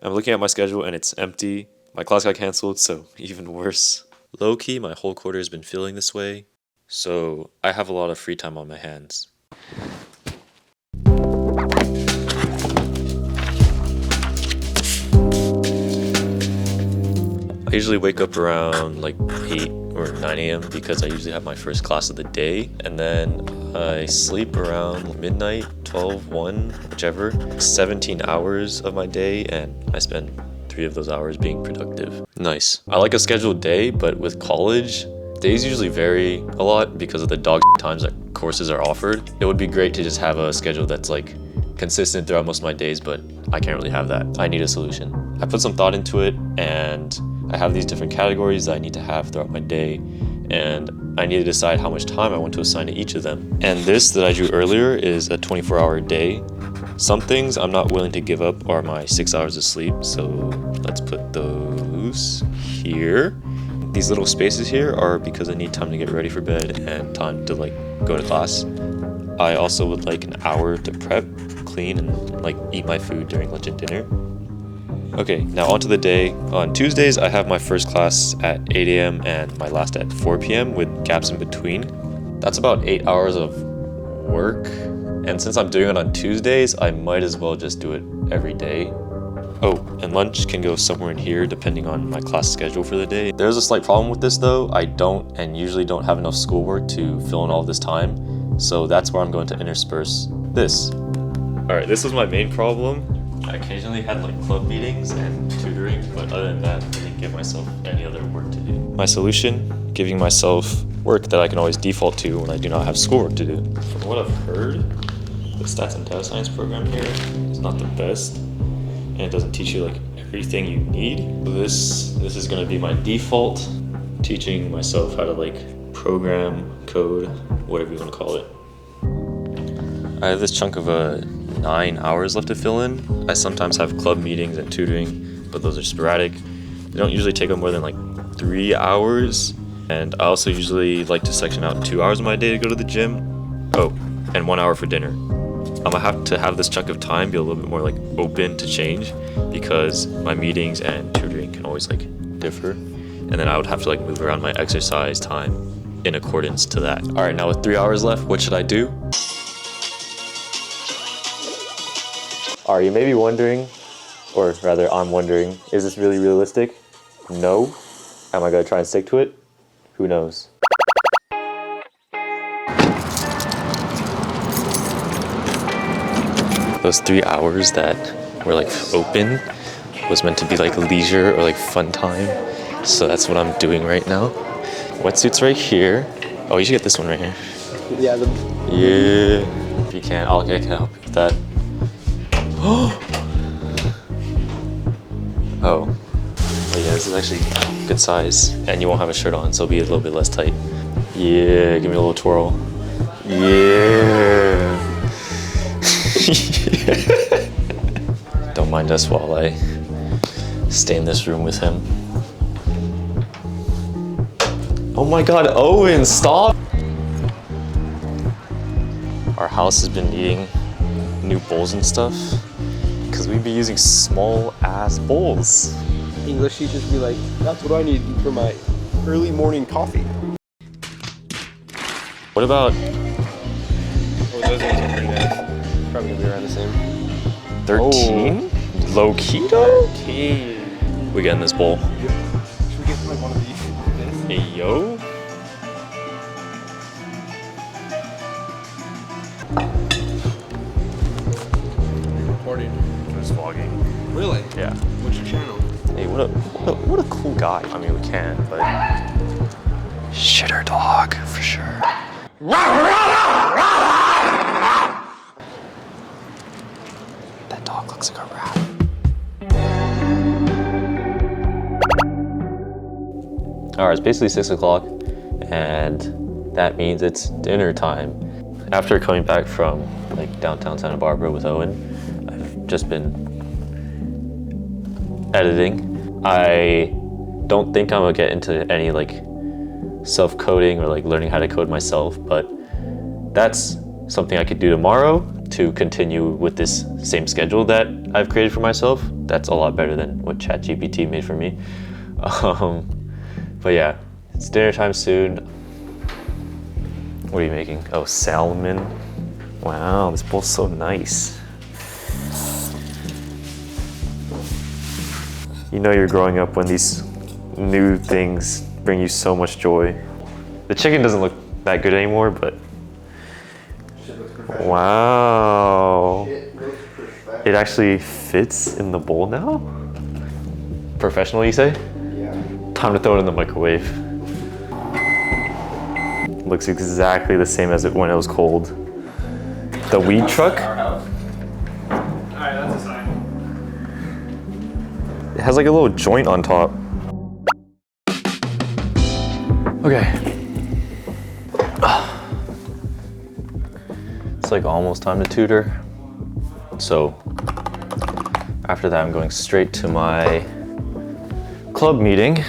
I'm looking at my schedule and it's empty. My class got canceled, so even worse. Low-key, my whole quarter has been feeling this way, so I have a lot of free time on my hands. I usually wake up around like 8 or 9 a.m. because I usually have my first class of the day, and then I sleep around midnight, 12, 1, whichever. 17 hours of my day, and I spend 3 of those hours being productive. Nice. I like a scheduled day, but with college, days usually vary a lot because of the dog times that courses are offered. It would be great to just have a schedule that's like consistent throughout most of my days, but I can't really have that. I need a solution. I put some thought into it, and I have these different categories that I need to have throughout my day, and I need to decide how much time I want to assign to each of them. And this that I drew earlier is a 24-hour day. Some things I'm not willing to give up are my 6 hours of sleep, so let's put those here. These little spaces here are because I need time to get ready for bed and time to like go to class. I also would like an hour to prep, clean, and like eat my food during lunch and dinner. Okay, now onto the day. On Tuesdays, I have my first class at 8 a.m. and my last at 4 p.m. with gaps in between. That's about 8 hours of work. And since I'm doing it on Tuesdays, I might as well just do it every day. Oh, and lunch can go somewhere in here depending on my class schedule for the day. There's a slight problem with this though. I don't and usually don't have enough schoolwork to fill in all this time. So that's where I'm going to intersperse this. All right, this was my main problem. I occasionally had like club meetings and tutoring, but other than that, I didn't give myself any other work to do. My solution, giving myself work that I can always default to when I do not have schoolwork to do. From what I've heard, the stats and data science program here is not the best, and it doesn't teach you like everything you need. So this is gonna be my default, teaching myself how to like program, code, whatever you wanna call it. I have this chunk of 9 hours left to fill in. I sometimes have club meetings and tutoring, but those are sporadic. They don't usually take up more than like 3 hours. And I also usually like to section out 2 hours of my day to go to the gym. Oh, and 1 hour for dinner. I'm gonna have to have this chunk of time be a little bit more like open to change because my meetings and tutoring can always like differ. And then I would have to like move around my exercise time in accordance to that. All right, now with 3 hours left, what should I do? All right, you may be wondering, or rather I'm wondering, is this really realistic? No. Am I gonna try and stick to it? Who knows? Those 3 hours that were like open was meant to be like leisure or like fun time. So that's what I'm doing right now. Wetsuits right here. Oh, you should get this one right here. Yeah. Yeah. If you can, I can help you with that. Oh, yeah, this is actually good size, and you won't have a shirt on, so it'll be a little bit less tight. Yeah, give me a little twirl. Yeah. Don't mind us while I stay in this room with him. Oh my God, Owen, stop! Our house has been needing new bowls and stuff, because we'd be using small ass bowls. English teachers be like, that's what I need for my early morning coffee. What about Oh, those ones are pretty nice. Probably gonna be around the same. 13? Low key though? 13. We get in this bowl. Should we get like one of these? Hey yo. Recording. Just vlogging. Really? Yeah. What's your channel? Hey, what a cool guy. I mean, we can, but shitter dog for sure. That dog looks like a rat. All right, it's basically 6 o'clock, and that means it's dinner time. After coming back from like downtown Santa Barbara with Owen, I've just been editing. I don't think I'm gonna get into any like self-coding or like learning how to code myself, but that's something I could do tomorrow. to continue with this same schedule that I've created for myself. That's a lot better than what ChatGPT made for me. But yeah, it's dinner time soon. What are you making? Oh, salmon. Wow, this bowl's so nice. You know you're growing up when these new things bring you so much joy. The chicken doesn't look that good anymore, but wow. It actually fits in the bowl now? Professional, you say? Yeah. Time to throw it in the microwave. Looks exactly the same as it when it was cold. The weed truck? Alright, that's a sign. It has like a little joint on top. Okay. It's like almost time to tutor. So after that, I'm going straight to my club meeting.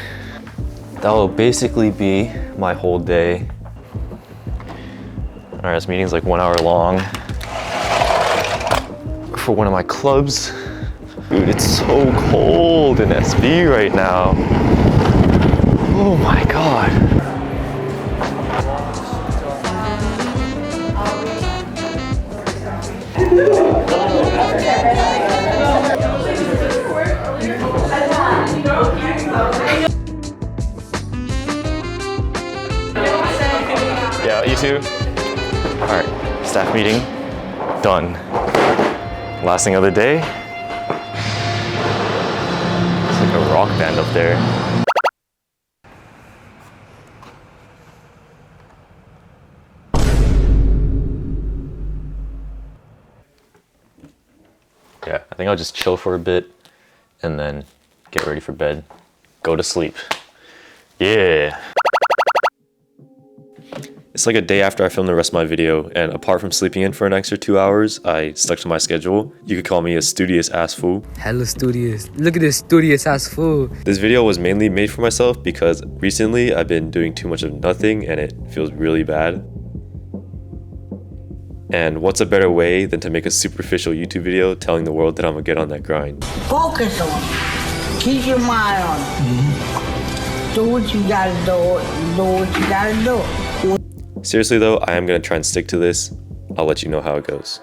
That will basically be my whole day. All right, this meeting's like 1 hour long for one of my clubs. Dude, it's so cold in SB right now. Oh my God. Yeah, you too? All right, staff meeting, done. Last thing of the day. It's like a rock band up there. Yeah, I think I'll just chill for a bit and then get ready for bed, go to sleep. Yeah. It's like a day after I filmed the rest of my video, and apart from sleeping in for an extra 2 hours, I stuck to my schedule. You could call me a studious ass fool. Hella studious. Look at this studious ass fool. This video was mainly made for myself because recently I've been doing too much of nothing and it feels really bad. And what's a better way than to make a superficial YouTube video telling the world that I'm gonna get on that grind. Focus on it. Keep your mind on it. Do what you gotta do. Do what you gotta do. Seriously though, I am gonna try and stick to this. I'll let you know how it goes.